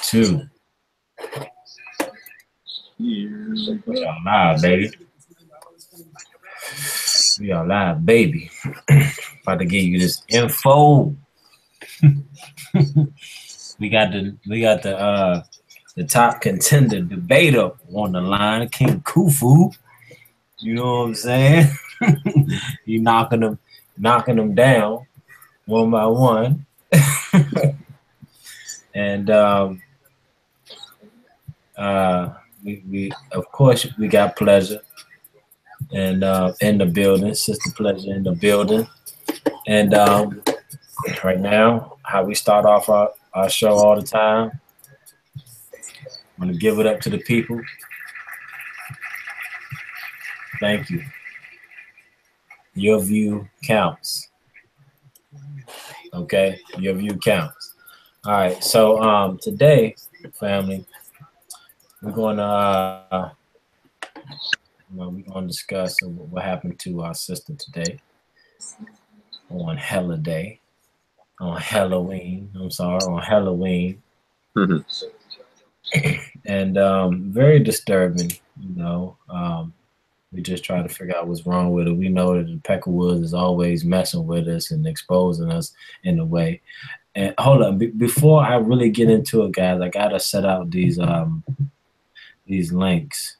2. We are live, baby. We are live, baby. About to give you this info. we got the top contender debater on the line, King Khufu. You know what I'm saying? He knocking them down one by one. And we of course we got Pleasure and in the building, Sister Pleasure in the building. And right now, how we start off our show all the time, I'm gonna give it up to the people. Thank you. Your view counts. Okay, your view counts. All right, so today, family, we're gonna discuss what happened to our sister today on Hellaween. On Hellaween. And very disturbing, you know. We just try to figure out what's wrong with it. We know that the Peckerwoods is always messing with us and exposing us in a way. And hold on, before I really get into it, guys, I gotta set out these links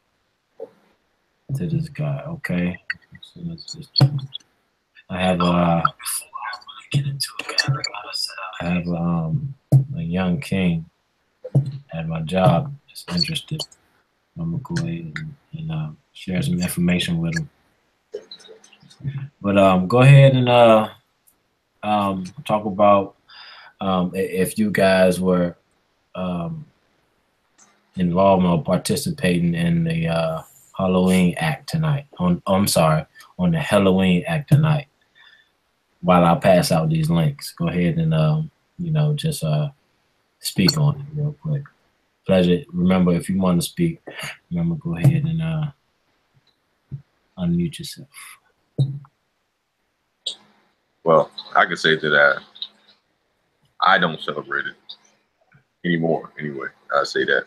to this guy. Okay, so let's just. I have a young king at my job that's interested. I'm gonna go ahead and share some information with him. But go ahead and talk about if you guys were involved or participating in the Hellaween act tonight. On the Hellaween act tonight. While I pass out these links, go ahead and just speak on it real quick. Pleasure. Remember, if you want to speak, go ahead and unmute yourself. Well, I can say that I don't celebrate it anymore. Anyway, I say that.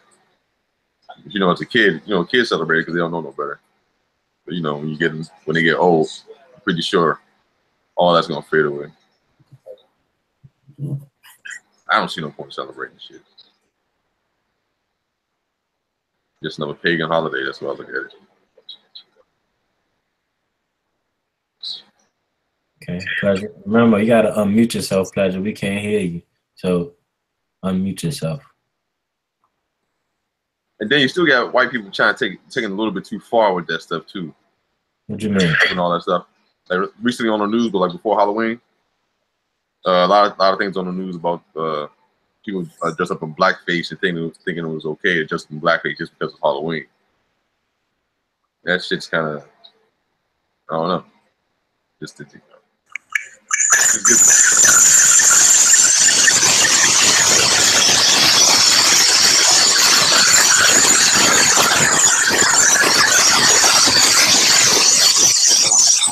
You know, as a kid, kids celebrate it because they don't know no better. But when they get old, I'm pretty sure all that's gonna fade away. I don't see no point in celebrating shit. Just another pagan holiday. That's what I look at it. Okay, Pleasure. Remember, you gotta unmute yourself, Pleasure. We can't hear you, so unmute yourself. And then you still got white people trying to taking a little bit too far with that stuff too. What do you mean? And all that stuff. Like recently on the news, but like before Halloween, a lot of things on the news about people dressed up in blackface and thinking it was okay to dress in blackface just because of Halloween. That shit's kind of, I don't know. Just to,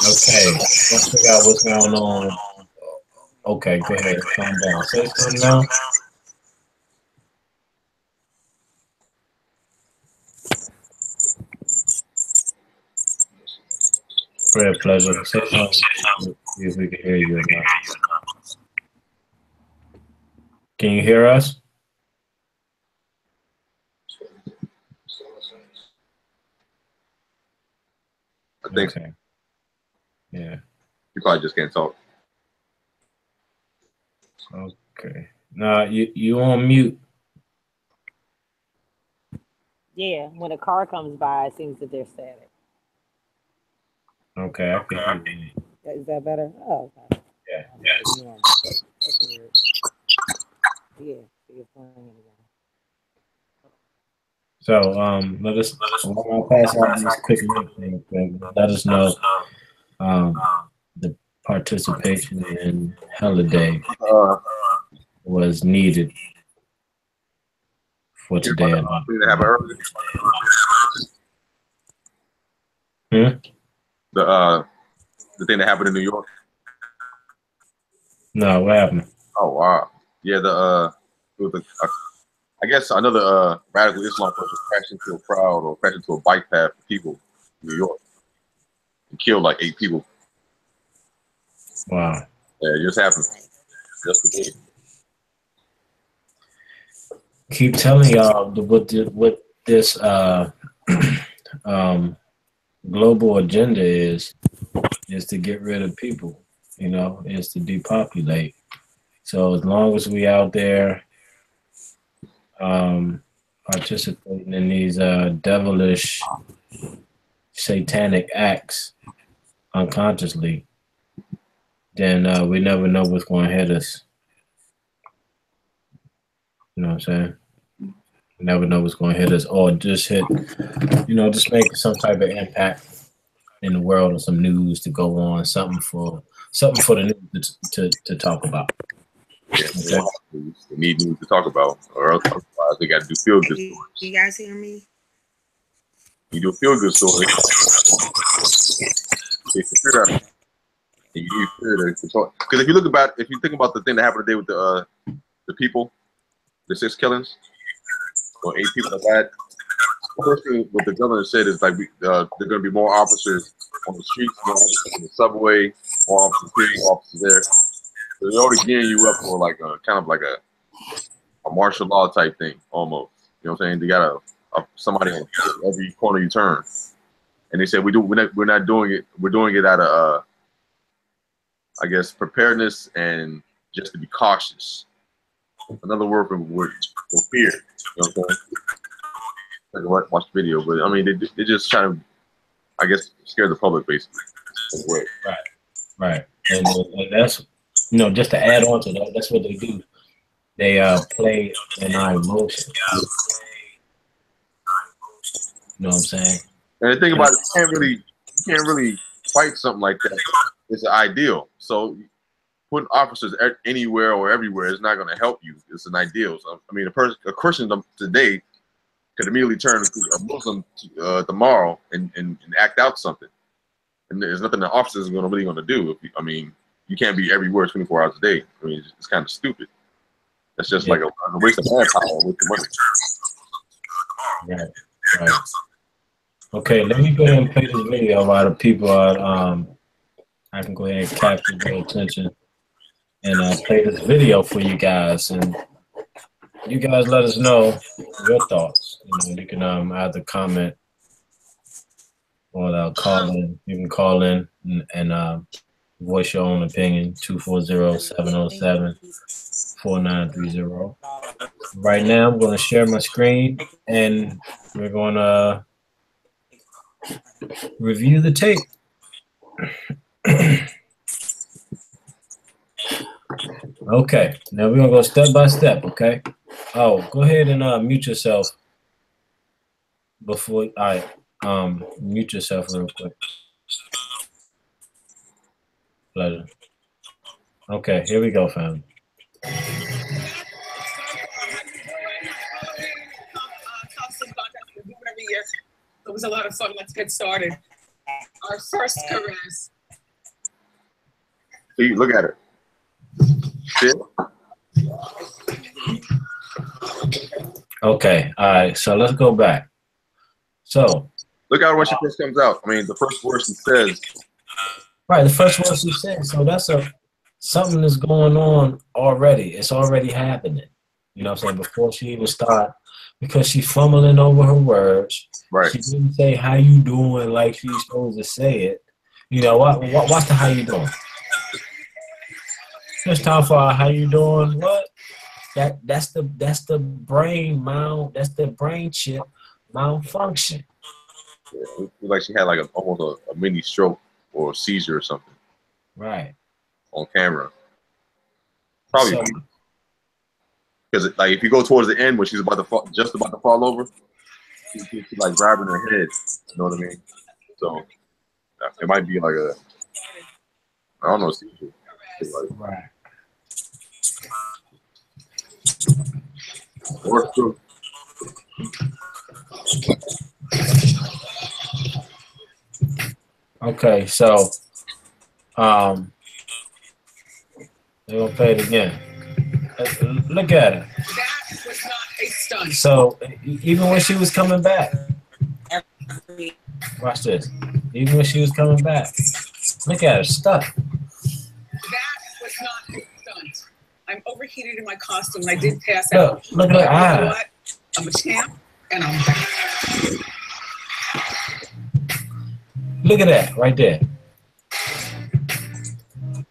Okay, let's figure out what's going on. Okay, go ahead, calm down. Say something now. Prayer, Pleasure. Say something. See if we can hear you or not. Can you hear us? I think. Okay. Yeah. You probably just can't talk. Okay. Nah, you on mute. Yeah, when a car comes by, it seems that they're static. Okay, I can hear you. Is that better? Oh, okay. Yeah. That's weird. Yeah, it's playing again. So let us I'll pass out these quick links. Let us know the participation in Holiday was needed for today. The thing that happened in New York. No, what happened? Oh wow, yeah. I guess another radical Islam person crashed into a crowd or crashed into a bike path of people in New York and killed like 8 people. Wow. Yeah, it just happened. Just today. Keep telling y'all what this global agenda is to get rid of people. You know, is to depopulate. So as long as we out there participating in these devilish, satanic acts unconsciously, then we never know what's going to hit us. You know what I'm saying? We never know what's going to hit us, or just hit, just make some type of impact in the world, or some news to go on, something for the news to talk about. Yeah, okay. They need news to talk about, or else otherwise they got to do feel good stories. You guys hear me? You do a feel good story. You fear to control. Because if you think about the thing that happened today with the people, the 6 killings, or 8 people that died. The first thing what the governor said is like there are going to be more officers on the streets, more officers in the subway, more officers here, more officers there. So they're already gearing you up for like a kind of like a martial law type thing almost. You know what I'm saying? They got somebody on every corner you turn, and they said we're not doing it. We're doing it out of I guess preparedness and just to be cautious. Another word for fear. You know what I'm saying? Like watch the video, but I mean they just trying to, I guess, scare the public basically. Right. And that's just to add on to that, that's what they do. They play in our emotions. You know what I'm saying? And the thing about it, you can't really fight something like that. It's an ideal. So putting officers anywhere or everywhere is not going to help you. It's an ideal. So, I mean, a Christian today could immediately turn to a Muslim tomorrow and act out something. And there's nothing the officers are really going to do. I mean, you can't be everywhere 24 hours a day. I mean, it's kind of stupid. That's just like a waste of manpower, a waste of money. Right. Okay, let me go ahead and play this video while the people are, I can go ahead and capture their attention and play this video for you guys. And you guys let us know your thoughts. You can either comment or call in. You can call in and voice your own opinion, 240-707-4930. Right now, I'm going to share my screen, and we're going to review the tape. Okay, now we're going to go step by step, okay? Oh, go ahead and mute yourself before I mute yourself real quick. Pleasure. Okay, here we go, fam. It was a lot of fun. Let's get started. Our first caress. See, look at it. See? Okay, all right, so let's go back. So look at it when she first comes out. I mean, the first word she says. Right, the first word she said. So that's something that's going on already. It's already happening. You know what I'm saying? Before she even start, because she's fumbling over her words. Right. She didn't say how you doing like she's supposed to say it. Watch the how you doing. It's time for how you doing. What? That's the brain that's the brain chip malfunction. Yeah, it was like she had like almost a mini stroke or a seizure or something. Right. On camera. Probably. Because like if you go towards the end when she's about to fall over, she's like grabbing her head. You know what I mean? So it might be like I don't know, seizure. Right. Or stroke. Okay, so we're gonna play it again. Look at it. That was not a stunt. So even when she was coming back, watch this. Even when she was coming back, look at her stuck. That was not a stunt. I'm overheated in my costume and I did pass out. Look at her You know eye. what? I'm a champ and I'm back. Look at that right there.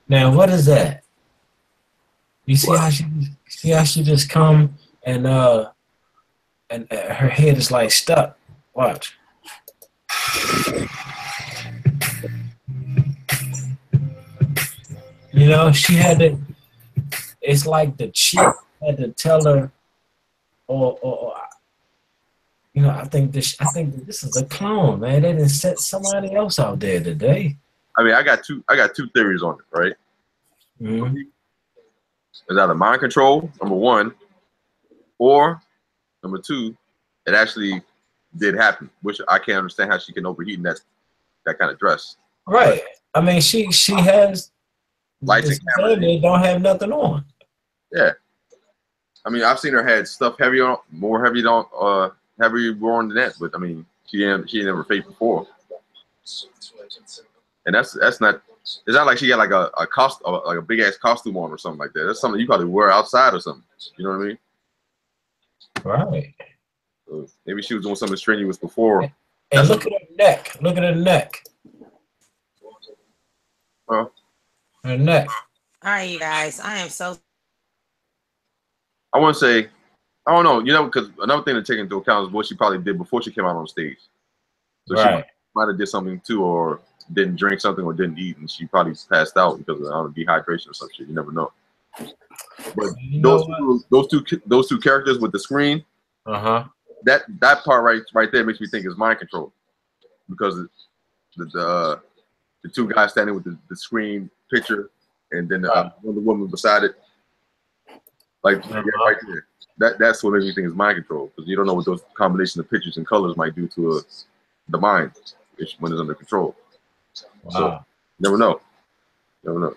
Now what is that? You see how she just come and her head is like stuck. Watch. You know, she had to. It's like the chief had to tell her, or you know, I think that this is a clone, man. They didn't set somebody else out there today. I mean, I got two theories on it, right? Mm-hmm. It's either mind control, number one, or number two, it actually did happen, which I can't understand how she can overheat in that kind of dress. Right. I mean, she has lights and cameras. They don't have nothing on. Yeah. I mean, I've seen her had stuff heavy on, heavy worn than that, but I mean, she didn't ever fake before. And that's not. It's not like she got like a costume, like a big ass costume on or something like that. That's something you probably wear outside or something. You know what I mean? Right. So maybe she was doing something strenuous before. And look at her neck. Look at her neck. Well, her neck. All right, you guys. I am so. I want to say, I don't know, you know, because another thing to take into account is what she probably did before she came out on stage. So right. She might have did something too, or didn't drink something, or didn't eat, and she probably passed out because of, I don't know, dehydration or some shit. You never know. But those two characters with the screen, that part right there makes me think is mind control, because the two guys standing with the screen picture, and then the woman beside it, like right there. That's what makes me think is mind control, because you don't know what those combination of pictures and colors might do to the mind when it's under control. Wow. So never know. Because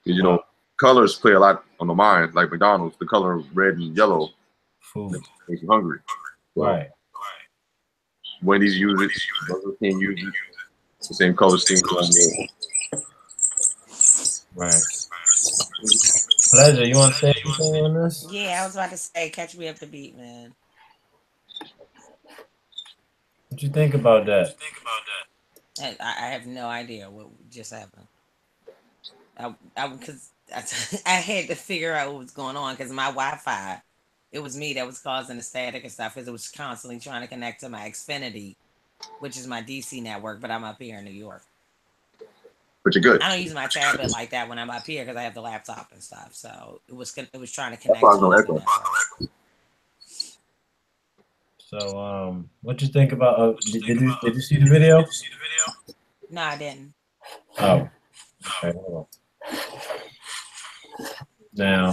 you know, colors play a lot on the mind. Like McDonald's, the color red and yellow makes you hungry. So right. Wendy's use it, Burger King use it. It's the same color scheme on there. Right. Pleasure, you want to say anything on this? Yeah, I was about to say, catch me up to beat, man. What you think about that? I have no idea what just happened. Because I had to figure out what was going on, because my Wi-Fi, it was me that was causing the static and stuff, because it was constantly trying to connect to my Xfinity, which is my DC network, but I'm up here in New York. But you're good. I don't use my tablet like that when I'm up here because I have the laptop and stuff. So it was trying to connect. To so what you think about? Did you see the video? No, I didn't. Oh. Okay. Hold on. Now,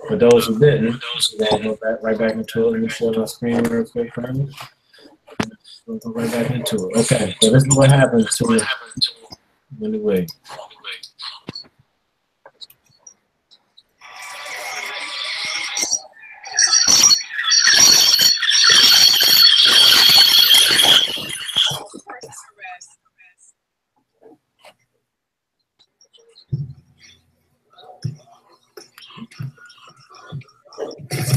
for those who didn't, we'll go right back into it. Let me share my screen real quick, friends. We'll go right back into it. Okay, so this is what happens to me. Anyway.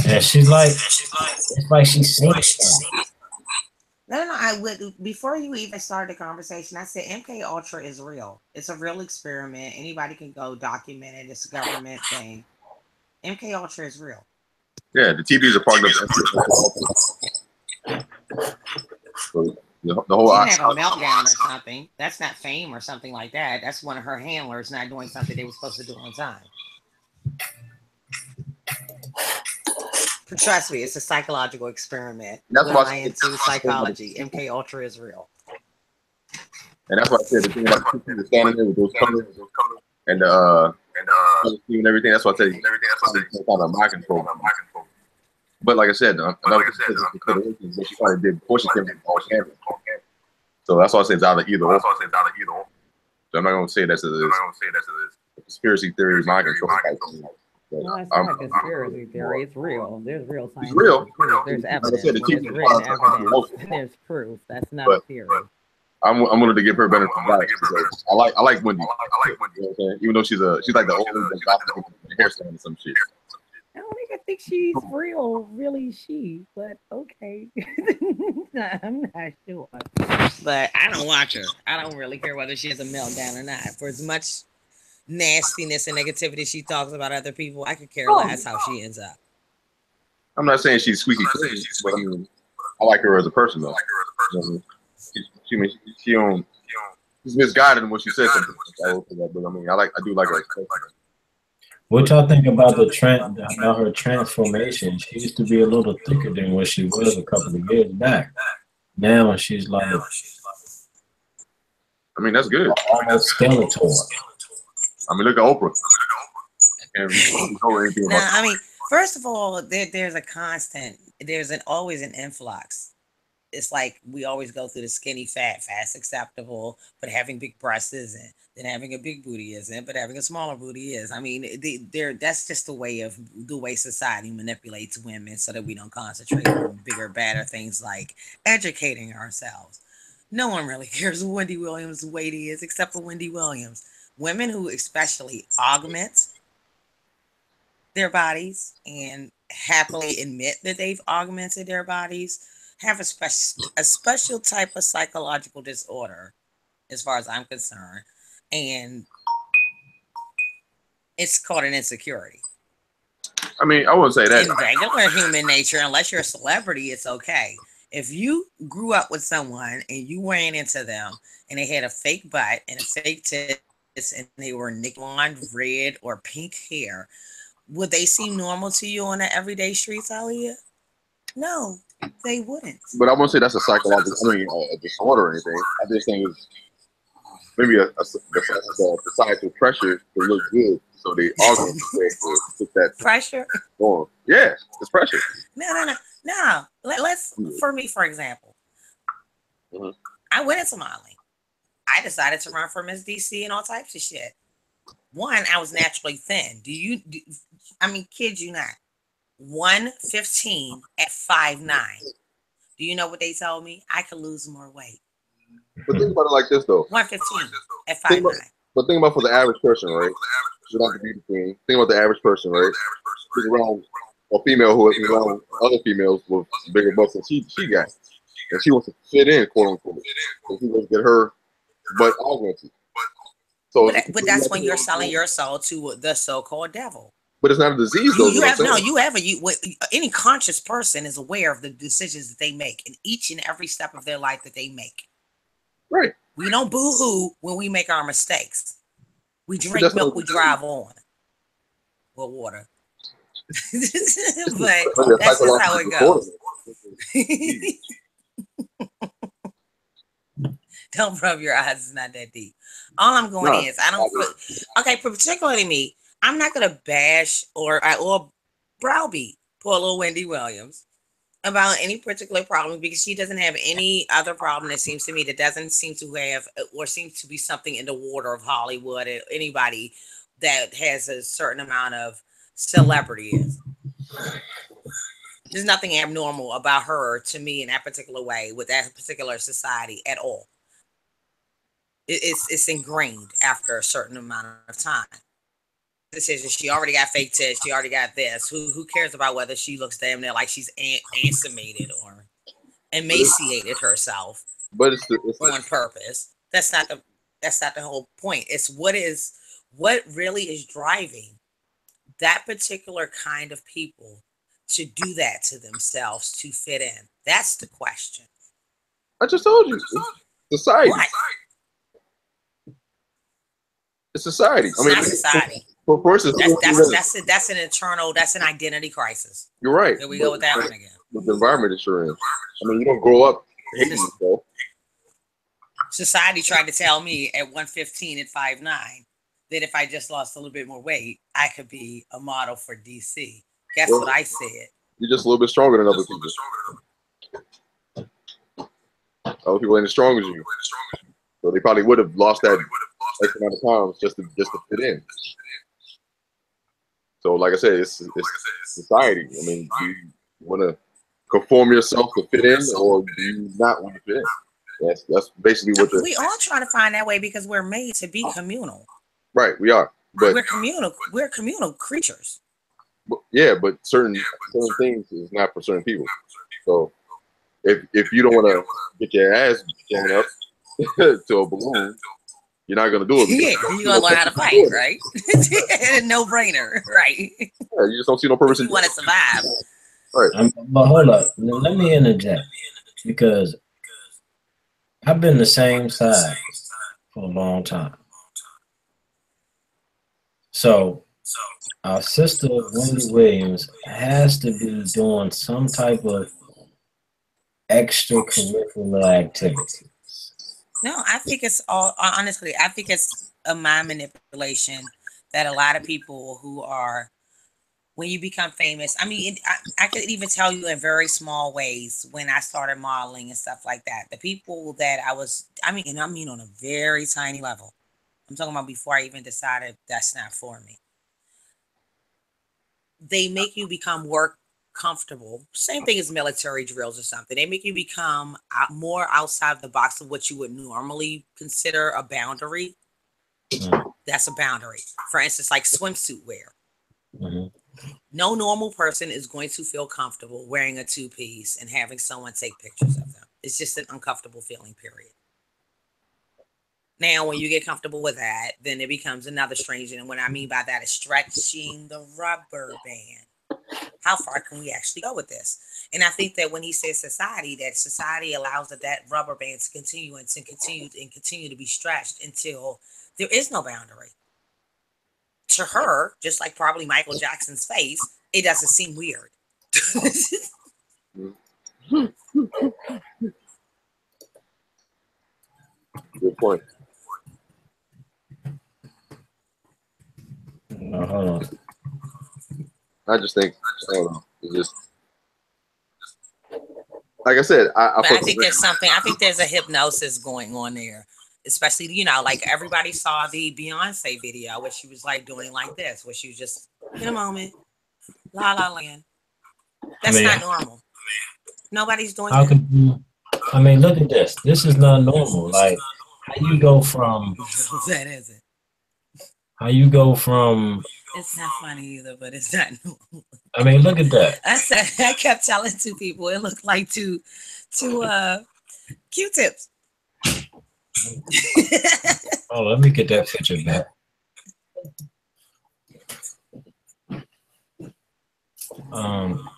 Yeah, she's like, it's like she's singing. No. I would, before you even started the conversation, I said MK Ultra is real. It's a real experiment. Anybody can go document it. It's a government thing. MK Ultra is real. Yeah, the TVs are part of so the whole. She didn't have a meltdown or something. That's not fame or something like that. That's one of her handlers not doing something they were supposed to do on time. Trust me, it's a psychological experiment. That's why I'm into psychology. MK Ultra is real. And that's why I said the thing about the people standing there with those colors and and everything. That's why I said it's kind of mind control. But like I said, another consideration is what she probably did before she came on camera. So that's why I say it's either or. So I'm not gonna say that's a conspiracy theory, mind control. But No, it's not a conspiracy theory. It's real. There's real It's scientific real. proof. There's Like I evidence. said, the When keep it's the written politics evidence, local. there's proof. That's not a But theory. I'm willing to give her benefit of the doubt because I like Wendy. You know what I'm saying? Even though she's like the only gospel hairstyle or some shit. I don't even think she's real, really she, but okay. I'm not sure. But I don't watch her. I don't really care whether she has a meltdown or not. For as much nastiness and negativity she talks about other people, I could care less how she ends up. I'm not saying she's squeaky clean, but I mean, I like her as a person though. You know what I mean? She don't. She's misguided in what she says. But I mean, I do like her as a person. What y'all think about about her transformation? She used to be a little thicker than what she was a couple of years back. Now she's like I mean, that's good. almost Skeletor. I mean, look at Oprah. And Now, I mean, first of all, there's a constant. There's always an influx. It's like we always go through the skinny fat. Fat's acceptable, but having big breasts isn't. Then having a big booty isn't, but having a smaller booty is. I mean, that's just the way society manipulates women so that we don't concentrate on bigger, badder things like educating ourselves. No one really cares what Wendy Williams' weight is, except for Wendy Williams. Women who especially augment their bodies and happily admit that they've augmented their bodies have a special type of psychological disorder, as far as I'm concerned, and it's called an insecurity. I mean, I wouldn't say that. In regular human nature, unless you're a celebrity, it's okay. If you grew up with someone and you ran into them and they had a fake butt and a fake tits and they were blonde, red, or pink hair, would they seem normal to you on the everyday streets, Aaliyah? No, they wouldn't. But I wouldn't say that's a psychological, a disorder or anything. I just think it's maybe a societal pressure to look good, so they augment to put that pressure on. Yeah, it's pressure. No. Let's, for me, for example, I went into modeling. I decided to run for Miss DC and all types of shit. One, I was naturally thin. Kid you not. 115 at 5'9". Do you know what they told me? I could lose more weight. But think about it like this, though. 115 at 5'9". But think about for the average person, right? Without the beauty queen. Think about the average person, right? She's around a female who is around other females with bigger butts than she got. And she wants to fit in, quote unquote. So she wants to get her butt augmented. So, but that's when you're selling your soul to the so-called devil. But it's not a disease, though. Any conscious person is aware of the decisions that they make in each and every step of their life that they make. Right. We don't boo-hoo when we make our mistakes. We drink milk, we drive on. Well, water. But that's just how it goes. Don't rub your eyes. It's not that deep. All I'm going is, particularly me, I'm not going to bash or browbeat poor little Wendy Williams about any particular problem, because she doesn't have any other problem, it seems to me, that doesn't seem to have or seems to be something in the water of Hollywood or anybody that has a certain amount of celebrity is. There's nothing abnormal about her to me in that particular way with that particular society at all. It's ingrained after a certain amount of time. Decision. She already got fake tits. She already got this. Who cares about whether she looks damn near like she's emaciated or emaciated herself? But it's on purpose. That's not the whole point. It's what really is driving that particular kind of people to do that to themselves to fit in. That's the question. I just told you. Society. Right. It's society. It's not society. That's an internal, that's an identity crisis. You're right. Here we go with that one again. With the environment that you're in. I mean, you don't grow up hating yourself. Society tried to tell me at 115 at 5'9" that if I just lost a little bit more weight, I could be a model for DC. Guess what I said? You're just a little bit stronger than other people. Other people ain't as strong as you. So they probably would have lost that X amount of pounds just to fit in. So, like I said, it's society. I mean, do you want to conform yourself to fit in, or do you not want to fit in? That's basically what we all try to find that way because we're made to be communal. Right, we are. But we're communal creatures. Yeah, but certain things is not for certain people. So if you don't want to get your ass blown up to a balloon, you're not gonna do it. Yeah, you're gonna learn how to fight, right? No brainer, right? Yeah, you just don't see no purpose. You want to survive, right? But hold up, let me interject because I've been the same side for a long time. So our sister Wendy Williams has to be doing some type of extracurricular activity. No, I think it's all honestly. I think it's a mind manipulation that a lot of people who are, when you become famous. I mean, I could even tell you in very small ways when I started modeling and stuff like that. The people that I mean on a very tiny level. I'm talking about before I even decided that's not for me. They make you become work comfortable. Same thing as military drills or something. They make you become more outside the box of what you would normally consider a boundary. Mm-hmm. That's a boundary. For instance, like swimsuit wear. Mm-hmm. No normal person is going to feel comfortable wearing a two-piece and having someone take pictures of them. It's just an uncomfortable feeling, period. Now, when you get comfortable with that, then it becomes another strange. And what I mean by that is stretching the rubber band. How far can we actually go with this? And I think that when he says society, that society allows that rubber band to continue and to continue to be stretched until there is no boundary. To her, just like probably Michael Jackson's face, it doesn't seem weird. Good point. No, hold on. I just think I don't know. It's just like I said. I think there's something. I think there's a hypnosis going on there, especially like everybody saw the Beyonce video where she was like doing like this, where she was just in a moment, la la land. That's not normal. Nobody's doing how that. Could you? I mean, look at this. This is not normal. Like, how you go from? That isn't. How you go from? It's not funny either, but it's not normal. I mean, look at that. I kept telling two people it looked like two Q-tips. Oh, let me get that picture back.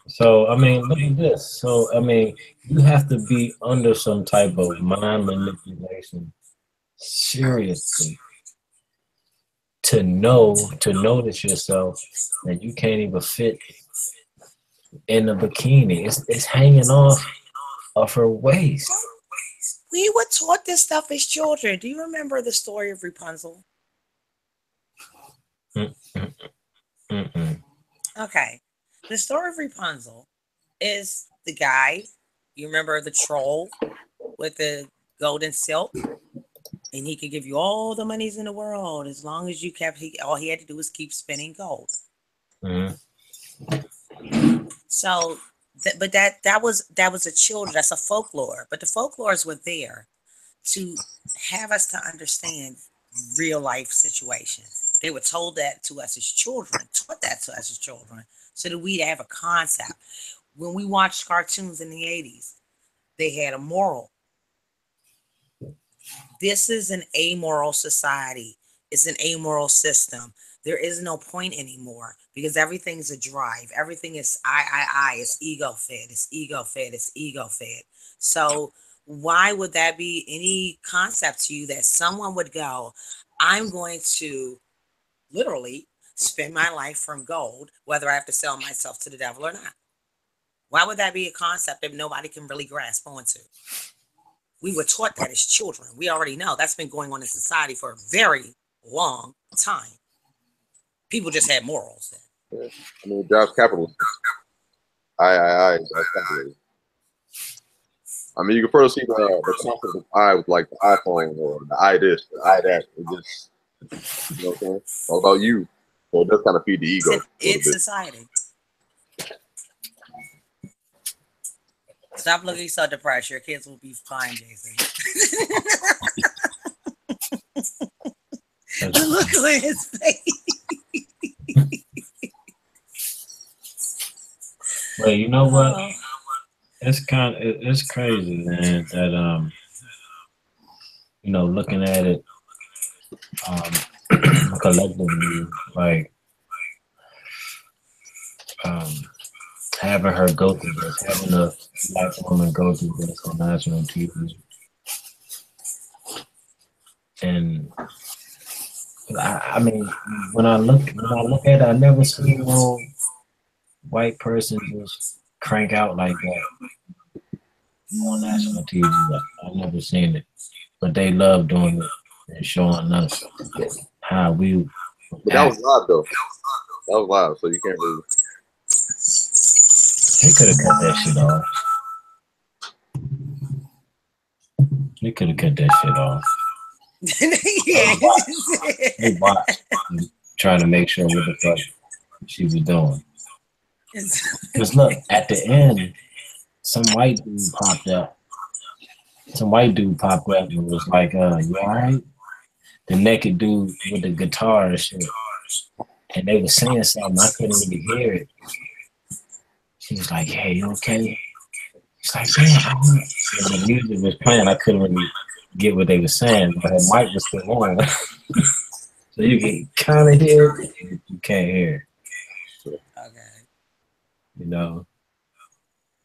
So I mean, look at this. So I mean, you have to be under some type of mind manipulation, seriously, to notice yourself that you can't even fit in a bikini. It's hanging off of her waist. We were taught this stuff as children. Do you remember the story of Rapunzel? Okay. The story of Rapunzel is the guy, you remember the troll with the golden silk? And he could give you all the monies in the world as long as you all he had to do was keep spinning gold. Mm-hmm. So, but that was a children. That's a folklore. But the folklores were there to have us to understand real life situations. They were told that to us as children, taught that to us as children, so that we'd have a concept. When we watched cartoons in the 80s, they had a moral. This is an amoral society. It's an amoral system. There is no point anymore because everything's a drive. Everything is I. It's ego fed. It's ego fed. It's ego fed. So why would that be any concept to you that someone would go, I'm going to literally spend my life from gold, whether I have to sell myself to the devil or not? Why would that be a concept that nobody can really grasp onto? We were taught that as children. We already know that's been going on in society for a very long time. People just had morals then. Yeah. I mean, drives capitalism. I capitalism. I mean, you can further see the concept of I with like the iPhone or the I this, the I that. It just, you know what I'm saying? All about you. So it does kind of feed the ego. It's society. Stop looking so depressed. Your kids will be fine, Jason. The look on his face. Well, you know what? It's crazy, man. That you know, looking at it collectively, like having her go through this, having a black woman go through this on national TV, and I mean, when I look at it, I never seen no white person just crank out like that on national TV. I've never seen it, but they love doing it and showing us how we. But that was live though. That was live, so you can't really. They could have cut that shit off. They could have cut that shit off. They watched, trying to make sure what the fuck she was doing. Because look, at the end, some white dude popped up. Some white dude popped up and was like, you alright? The naked dude with the guitar and shit. And they were saying something, I couldn't really hear it. She was like, hey, you okay? It's like, damn. And the music was playing, I couldn't really get what they were saying, but her mic was still on. So you can kind of hear it, you can't hear it. Okay. You know,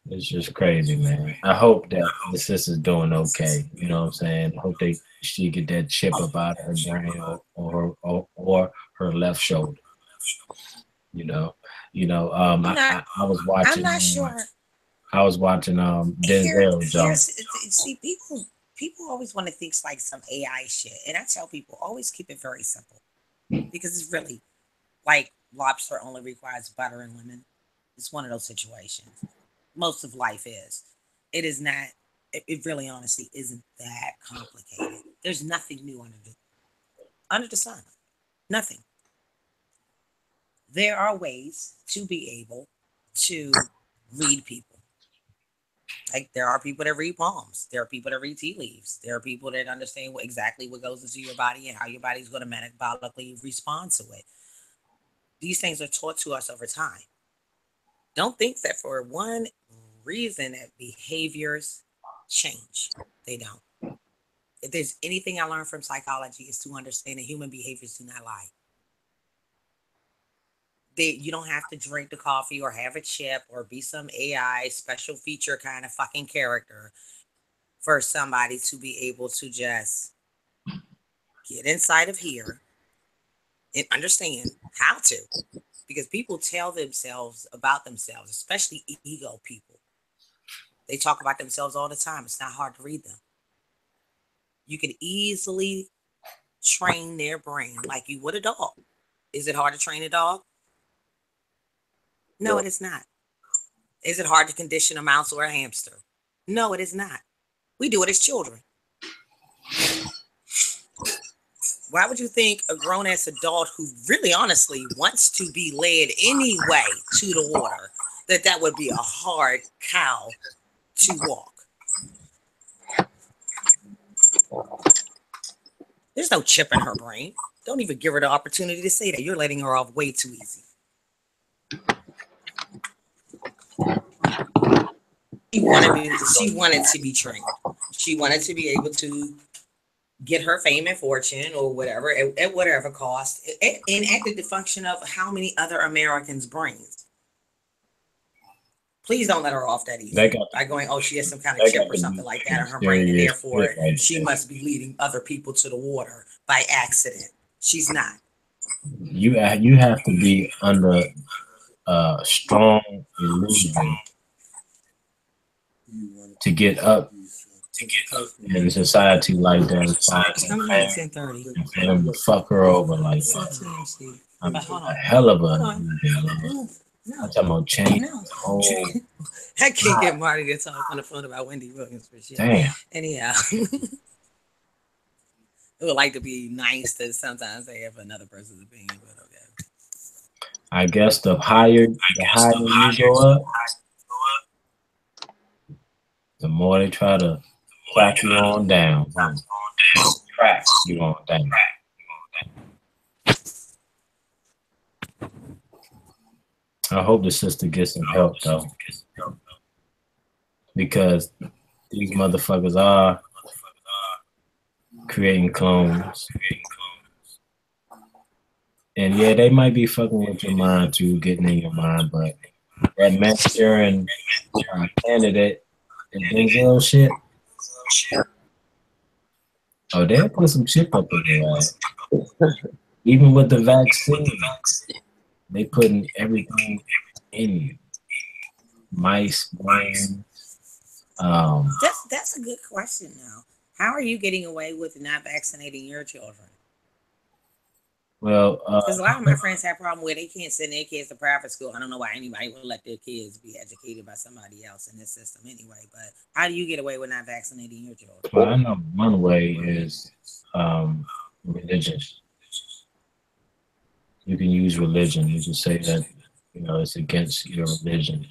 it's just crazy, man. I hope that the sister's doing okay. You know what I'm saying? I hope she get that chip up out of her brain or her left shoulder. You know. I was watching. I'm not sure. I was watching Denzel jump. See, people always want to think like some AI shit, and I tell people always keep it very simple because it's really like lobster only requires butter and lemon. It's one of those situations. Most of life is. It is not. It really, honestly, isn't that complicated. There's nothing new under the sun. Nothing. There are ways to be able to read people. Like there are people that read palms. There are people that read tea leaves. There are people that understand exactly what goes into your body and how your body's going to metabolically respond to it. These things are taught to us over time. Don't think that for one reason that behaviors change. They don't. If there's anything I learned from psychology is to understand that human behaviors do not lie. You don't have to drink the coffee or have a chip or be some AI special feature kind of fucking character for somebody to be able to just get inside of here and understand how to. Because people tell themselves about themselves, especially ego people. They talk about themselves all the time. It's not hard to read them. You can easily train their brain like you would a dog. Is it hard to train a dog? No, it is not. Is it hard to condition a mouse or a hamster? No, it is not. We do it as children. Why would you think a grown-ass adult who really honestly wants to be led anyway to the water, that would be a hard cow to walk? There's no chip in her brain. Don't even give her the opportunity to say that. You're letting her off way too easy. She wanted to be trained. She wanted to be able to get her fame and fortune or whatever at whatever cost, and acted the function of how many other Americans' brains. Please don't let her off that easy by going, oh, she has some kind of chip or something like that in her brain, and therefore she must be leading other people to the water by accident. She's not. You have to be under strong illusion to get up in a society like that. And fuck her over like that. I'm a hell of a. I'm talking about change. I can't get Marty to talk on the phone about Wendy Williams for shit. Damn. Anyhow, it would like to be nice to sometimes say if another person's opinion, but okay. I guess the higher you go up, the more they try to crack you on down. Crack you on down. I hope the sister gets some help though, because these motherfuckers are creating clones. And yeah, they might be fucking with your mind too, getting in your mind, but that Manchurian candidate and Denzel shit, oh, they'll put some chip up in your ass. Even with the vaccine, they putting everything in you. Mice, brain. That's a good question now. How are you getting away with not vaccinating your children? Well, because a lot of my friends have a problem where they can't send their kids to private school. I don't know why anybody would let their kids be educated by somebody else in this system anyway. But how do you get away with not vaccinating your children? well, I know one way is religion. You can use religion. You can say that it's against your religion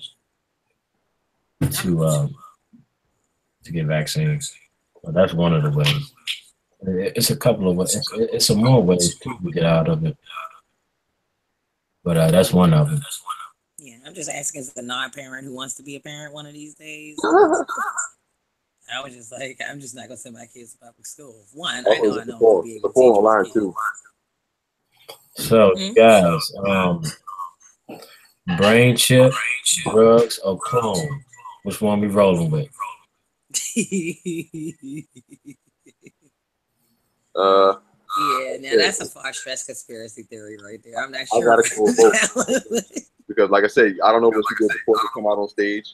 to get vaccines. Well, that's one of the ways. It's a couple of ways. It's some more ways too to get out of it. But that's one of them. Yeah, I'm just asking as a non-parent who wants to be a parent one of these days. I was just like, I'm just not gonna send my kids to public school. One, I know I'll be able to teach online too. So guys, brain chip, drugs, or clone? Which one we rolling with? Yeah, now that's a far-stretched conspiracy theory right there. I'm not sure. I gotta go with both. Because, like I said, I don't know what she did before she come out on stage.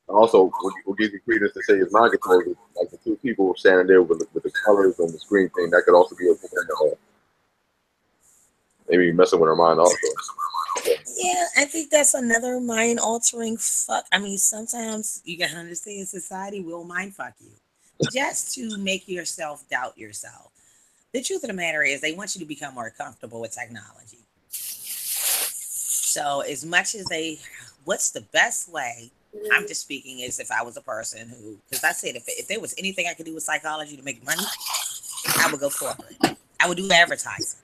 And also, what gives you credence to say it's not controlled is like the two people standing there with the colors on the screen thing. That could also be a maybe messing with her mind also. Yeah, I think that's another mind-altering fuck. I mean, sometimes you gotta understand society will mind fuck you just to make yourself doubt yourself. The truth of the matter is they want you to become more comfortable with technology. So as much as what's the best way, I'm just speaking as if I was a person who, because I said if there was anything I could do with psychology to make money, I would go corporate. I would do advertising,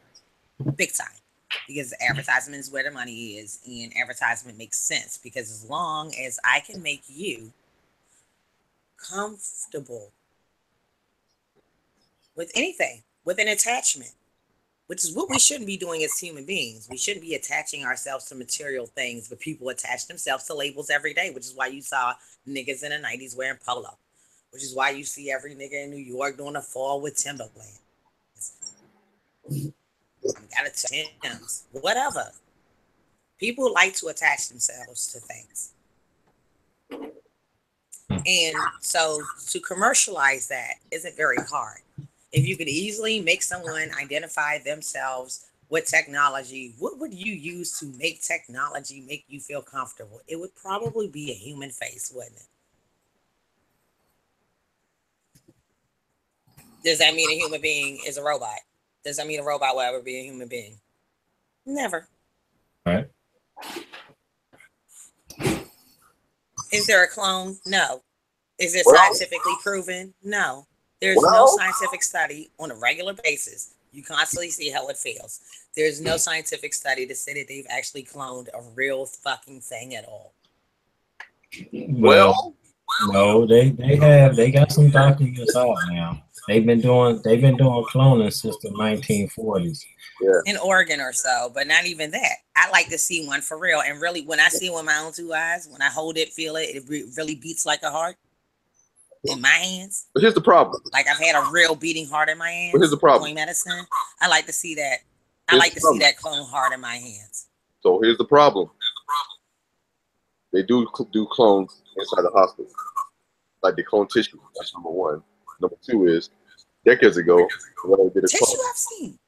big time. Because advertisement is where the money is, and advertisement makes sense because as long as I can make you comfortable with anything, with an attachment, which is what we shouldn't be doing as human beings. We shouldn't be attaching ourselves to material things, but people attach themselves to labels every day, which is why you saw niggas in the 90s wearing polo, which is why you see every nigga in New York doing a fall with Timberland. Got Timbs, whatever. People like to attach themselves to things. And so to commercialize that isn't very hard. If you could easily make someone identify themselves with technology, what would you use to make technology make you feel comfortable? It would probably be a human face, wouldn't it? Does that mean a human being is a robot? Does that mean a robot will ever be a human being? Never. All right. Is there a clone? No. Is it scientifically proven? No. There's no scientific study on a regular basis. You constantly see how it fails. There's no scientific study to say that they've actually cloned a real fucking thing at all. Well, no, they got some documents out now. They've been doing cloning since the 1940s. Yeah. In Oregon or so, but not even that. I like to see one for real. And really, when I see it with my own two eyes, when I hold it, feel it, it really beats like a heart in my hands. But here's the problem. Like I've had a real beating heart in my hands. But here's the problem. Doing medicine. I like to see that. I like to see that clone heart in my hands. So here's the problem. They do clones inside the hospital. Like they clone tissue. That's number one. Number two is decades ago, what I did is tissue I've seen.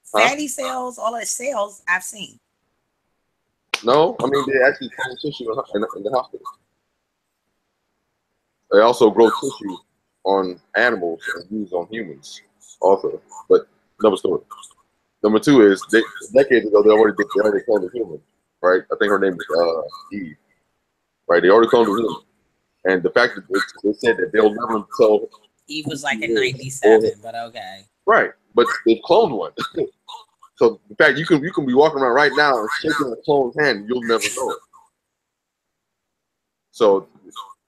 Fatty cells, all the cells I've seen. No, I mean they actually clone tissue in the hospital. They also grow tissue on animals and use on humans also. But another story. Number two is decades ago they already cloned the human, right? I think her name is Eve, right? They already cloned the human, and the fact that they said that they'll never tell. Eve was like in '97, but okay. Right, but they cloned one. So the fact you can be walking around right now and shaking a clone's hand, you'll never know it. So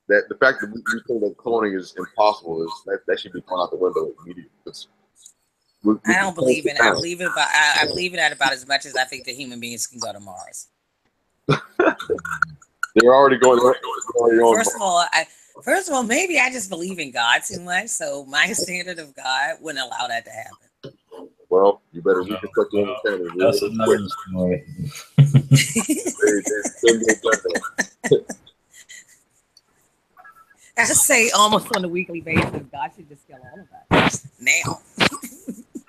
that the fact that we think that cloning is impossible is that should be thrown out the window immediately. I don't believe in it. I believe it about I believe in that about as much as I think that human beings can go to Mars. They're already going. First of all, maybe I just believe in God too much, so my standard of God wouldn't allow that to happen. Well, you better reconstruct your understanding. That's another story. I say almost on a weekly basis, God should just kill all of us now.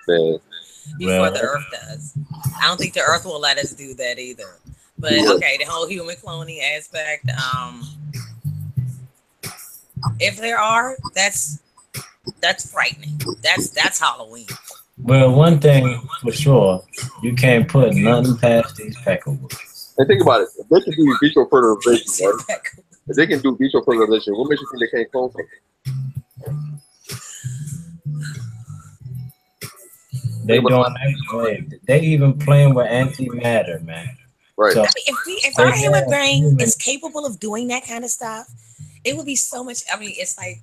Before the Earth does. I don't think the Earth will let us do that either. But okay, the whole human cloning aspect, if there are, that's frightening. That's Halloween. Well, one thing for sure, you can't put nothing past these peckables. And think about it. If they can do vitro fertilization, right? If they can do vitro fertilization, what makes you think they can't clone something? They doing they even playing with antimatter, man. Right. So, I mean, if our human brain is capable of doing that kind of stuff, it would be so much. I mean, it's like,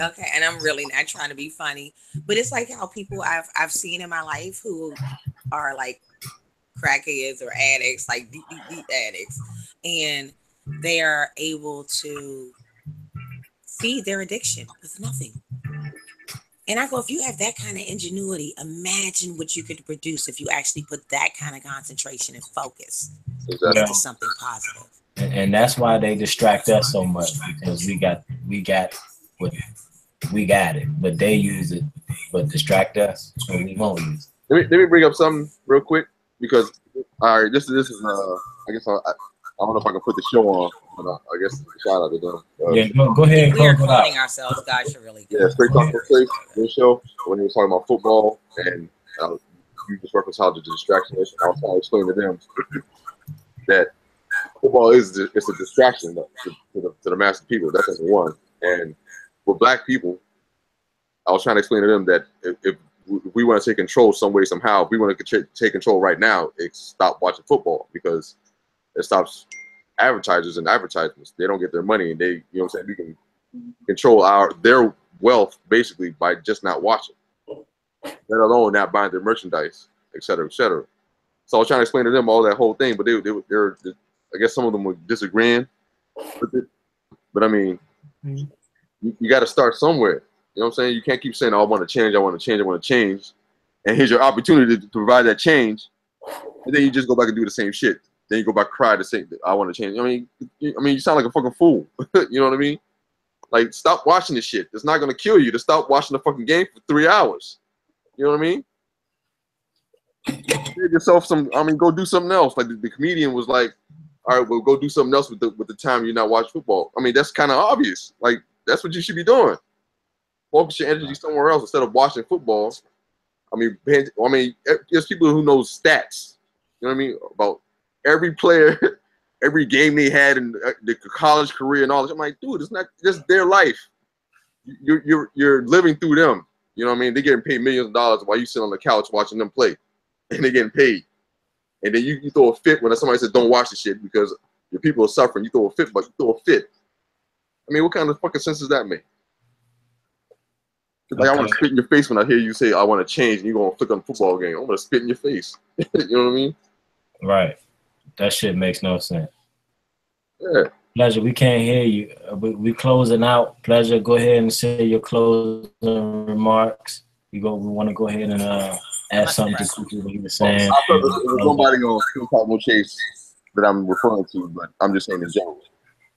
okay, and I'm really not trying to be funny, but it's like how people I've seen in my life who are like crackheads or addicts, like deep addicts, and they are able to feed their addiction with nothing. And I go, if you have that kind of ingenuity, imagine what you could produce if you actually put that kind of concentration and focus into something positive. And that's why they distract us so much, because we got it, but they use it, but distract us, so we won't use it. Let me bring up something real quick, because all right, this is I guess I don't know if I can put the show on, but I guess shout out to them. Yeah, go ahead. We are cloning ourselves. God should really. Yeah, Straight Talk for Safe, this show, when he was talking about football, and you just referenced how the distraction is. I was trying to explain to them that football it's a distraction to the mass of people. That's number one. And for Black people, I was trying to explain to them that if we want to take control some way, somehow, if we want to take control right now, stop watching football, because it stops advertisers and advertisements. They don't get their money, and they, you know what I'm saying, we can control their wealth basically by just not watching, let alone not buying their merchandise, et cetera, et cetera. So I was trying to explain to them all that whole thing, but they're I guess some of them were disagreeing with it. But I mean, you got to start somewhere. You know what I'm saying? You can't keep saying, oh, I want to change, I want to change, I want to change. And here's your opportunity to provide that change. And then you just go back and do the same shit. Then you go back, cry to say, I want to change. I mean, you sound like a fucking fool. You know what I mean? Like, stop watching this shit. It's not going to kill you to stop watching the fucking game for 3 hours. You know what I mean? Give yourself go do something else. Like the comedian was like, all right, well, go do something else with the time you're not watching football. I mean, that's kind of obvious. Like, that's what you should be doing. Focus your energy somewhere else instead of watching football. I mean, there's people who know stats. You know what I mean? About every player, every game they had in the college career and all this. I'm like, dude, it's not just their life. You're living through them. You know what I mean? They're getting paid millions of dollars while you sit on the couch watching them play, and they're getting paid. And then you throw a fit when somebody says don't watch the shit because your people are suffering. You throw a fit, but you throw a fit. I mean, what kind of fucking sense does that make? Like, I want to spit in your face when I hear you say I want to change, and you're gonna flick on the football game. I'm gonna spit in your face. You know what I mean? Right. That shit makes no sense. Yeah. Pleasure, we can't hear you. We closing out. Pleasure, go ahead and say your closing remarks. We want to go ahead and add something to what you were saying. There's nobody on King Pablo Chase that I'm referring to, but I'm just saying in general.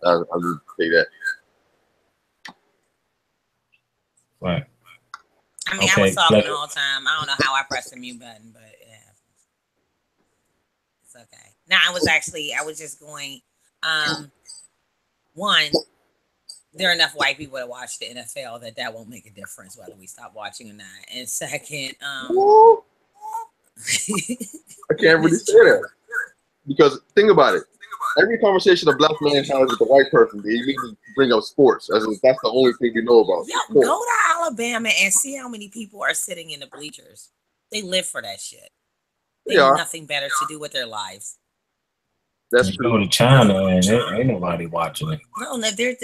I'll just say that. Right. I mean, I was talking the whole time. I don't know how I pressed the mute button, but it happens. It's okay. Now, I was just going, one, there are enough white people that watch the NFL that won't make a difference whether we stop watching or not. And second, I can't really say that because think about it. Every conversation a black man has with a white person, they immediately bring up sports as if that's the only thing we know about. Yo, Sports. go to Alabama and see how many people are sitting in the bleachers. They live for that shit. They have nothing better to do with their lives. That's true. Go to China and ain't nobody watching it. No, they're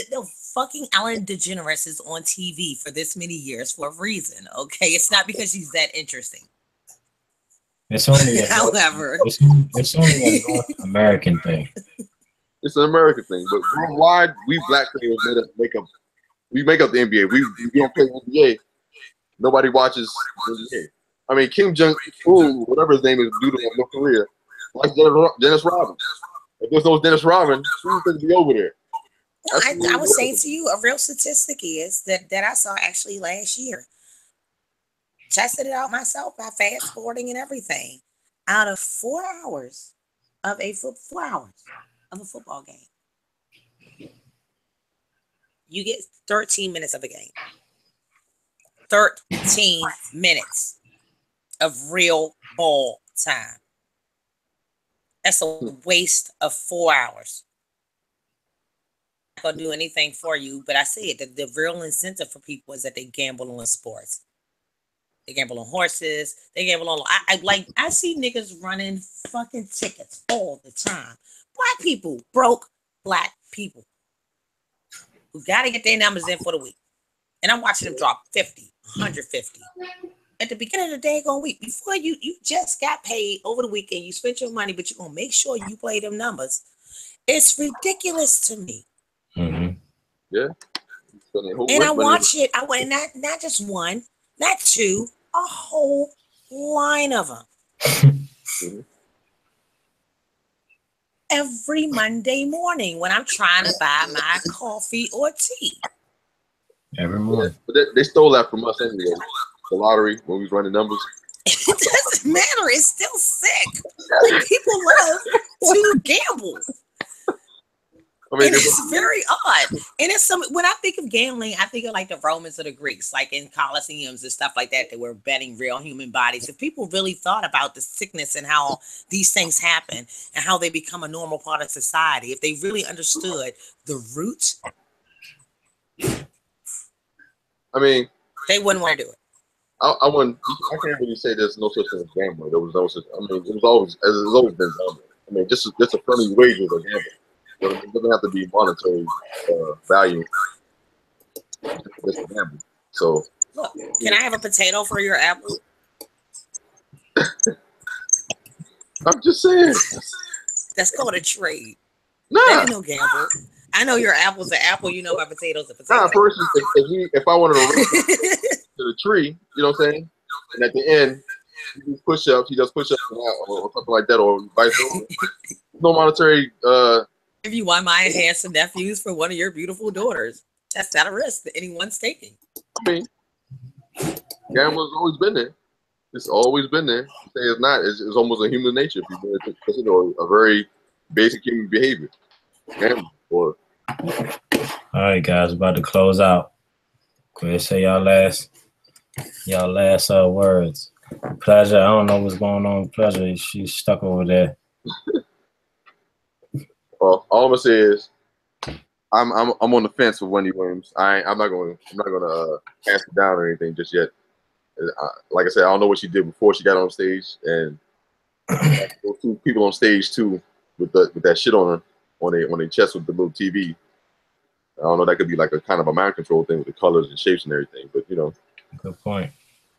fucking Ellen DeGeneres is on TV for this many years for a reason. Okay, it's not because she's that interesting. It's only however, it's only a North American thing. It's an American thing, but worldwide, we black players we make up the NBA. We don't play NBA. Nobody watches NBA. I mean, Kim Jong-un, whatever his name is, dude in North Korea, likes Dennis Rodman. If there's no Dennis Rodman, who's going to be over there? No, I was saying to you, a real statistic is that I saw actually last year. Tested it out myself by fast forwarding and everything. Out of 4 hours of a football game, you get 13 minutes of a game. 13 minutes of real ball time. That's a waste of 4 hours. I'm not gonna do anything for you, but I say it. The real incentive for people is that they gamble on sports. They gamble on horses. They gamble on. I see niggas running fucking tickets all the time. Black people, broke black people, who got to get their numbers in for the week, and I'm watching them drop 50, 150 at the beginning of the daggone week. Before you just got paid over the weekend. You spent your money, but you're gonna make sure you play them numbers. It's ridiculous to me. Mm-hmm. Yeah. And I watch it. I went not just one. Not two, a whole line of them. Every Monday morning when I'm trying to buy my coffee or tea. Every morning. But they stole that from us anyway. The lottery, when we was running numbers. It doesn't matter. It's still sick. Like, people love to gamble. I mean, it's very odd. And it's when I think of gambling, I think of like the Romans or the Greeks, like in Colosseums and stuff like that, they were betting real human bodies. If people really thought about the sickness and how these things happen and how they become a normal part of society, if they really understood the roots, I mean, they wouldn't want to do it. I can't really say there's no such thing as gambling. There was no such. I mean, it's always been gambling. I mean, just a friendly wager of gambling. It doesn't have to be monetary value. It's a gamble. So, look, can I have a potato for your apple? I'm just saying. That's called a trade. Nah. That ain't no gamble. I know your apple's an apple. You know my potato's a potato. Nah, person, if I wanted to run to the tree, you know what I'm saying? And at the end, he does push-ups or something like that, or vice versa. No monetary. If you want my handsome nephews for one of your beautiful daughters, that's not a risk that anyone's taking. I mean, gambling's always been there. It's always been there. Say it's not. It's almost a human nature. People consider a very basic human behavior. Gambling. All right, guys, about to close out. Go ahead, say y'all last words. Pleasure. I don't know what's going on with Pleasure. She's stuck over there. Well, all I'm gonna say is I'm on the fence with Wendy Williams. I'm not gonna cast it down or anything just yet. Like I said, I don't know what she did before she got on stage, and those two people on stage too with that shit on their chest with the little TV. I don't know. That could be like a kind of a mind control thing with the colors and shapes and everything. But you know, good point.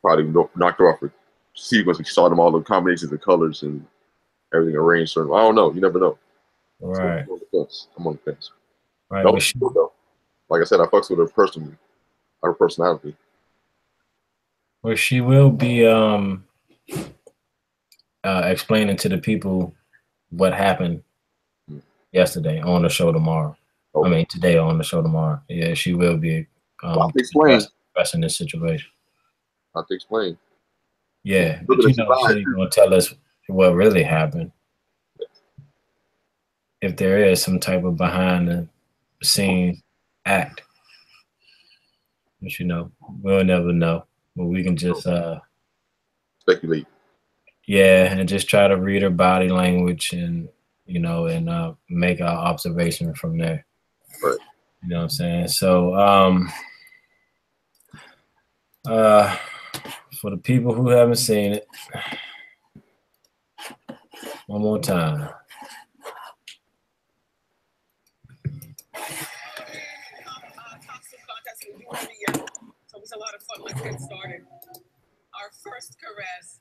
Probably knocked her off her sequence. We saw them all the combinations of colors and everything arranged. So I don't know. You never know. Right. So I'm on the fence. Right. Though. Like I said, I fucks with her personally, her personality. Well, she will be explaining to the people what happened yesterday on the show tomorrow. Okay. I mean, today on the show tomorrow. Yeah, she will be addressing this situation. I'll have to explain. Yeah, but you know, she's going to tell us what really happened. If there is some type of behind the scenes act. But you know, we'll never know. But we can just speculate. Yeah, and just try to read her body language and and make our observation from there. Right. You know what I'm saying? So for the people who haven't seen it, one more time. Costume contest we do every year. So it's a lot of fun. Let's get started. Our first caress.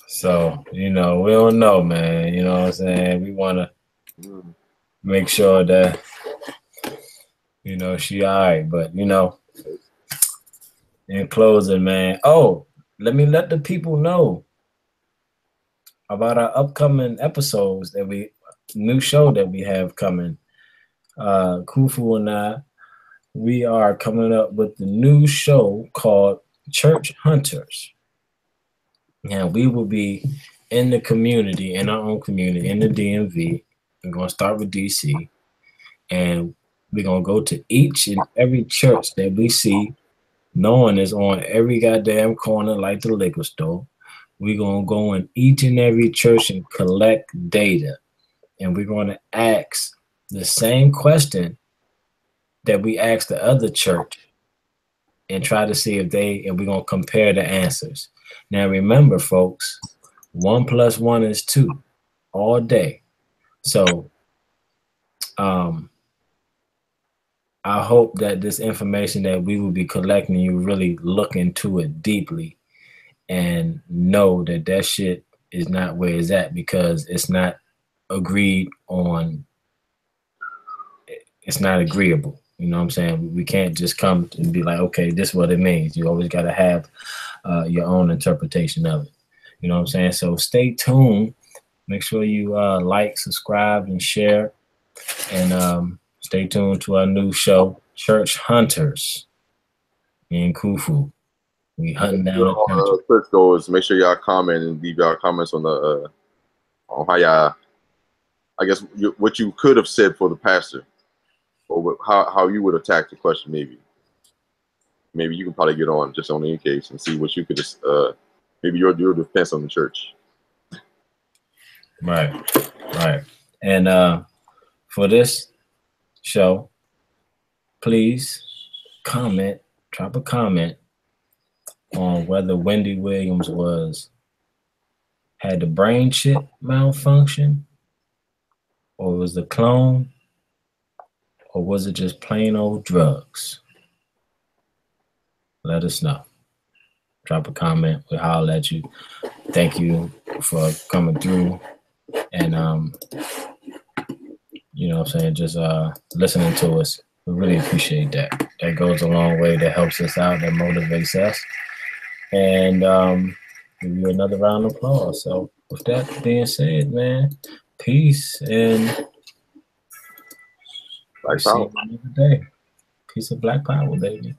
So, we don't know, man. You know what I'm saying? We want to make sure that, she all right. But, in closing, man. Oh, let the people know about our upcoming episodes new show that we have coming. Kufu and I, we are coming up with the new show called Church Hunters. Now, we will be in the community, in our own community, in the DMV. We're going to start with DC. And we're going to go to each and every church that we see, knowing is on every goddamn corner like the liquor store. We're going to go in each and every church and collect data. And we're going to ask the same question that we asked the other church and try to see and we're going to compare the answers. Now, remember, folks, 1 + 1 is 2 all day. So, I hope that this information that we will be collecting, you really look into it deeply and know that shit is not where it's at, because it's not agreed on. It's not agreeable. You know what I'm saying? We can't just come and be like, okay, this is what it means. You always got to have your own interpretation of it. You know what I'm saying? So stay tuned. Make sure you like, subscribe, and share. And stay tuned to our new show, Church Hunters in Khufu. We hunting down the country. Church goers, make sure y'all comment and leave y'all comments on the on how y'all, I guess, what you could have said for the pastor, or how you would attack the question. Maybe you can probably get on just on the case and see what you could maybe your defense on the church. Right. And for this show, please drop a comment on whether Wendy Williams had the brain chip malfunction, or was the clone, or was it just plain old drugs? Let us know. Drop a comment. We'll holler at you. Thank you for coming through and you know what I'm saying, just listening to us. We really appreciate that. That goes a long way. That helps us out. That motivates us. And give you another round of applause. So with that being said, man, peace and Black see Power. you another day. Peace of Black Power, baby.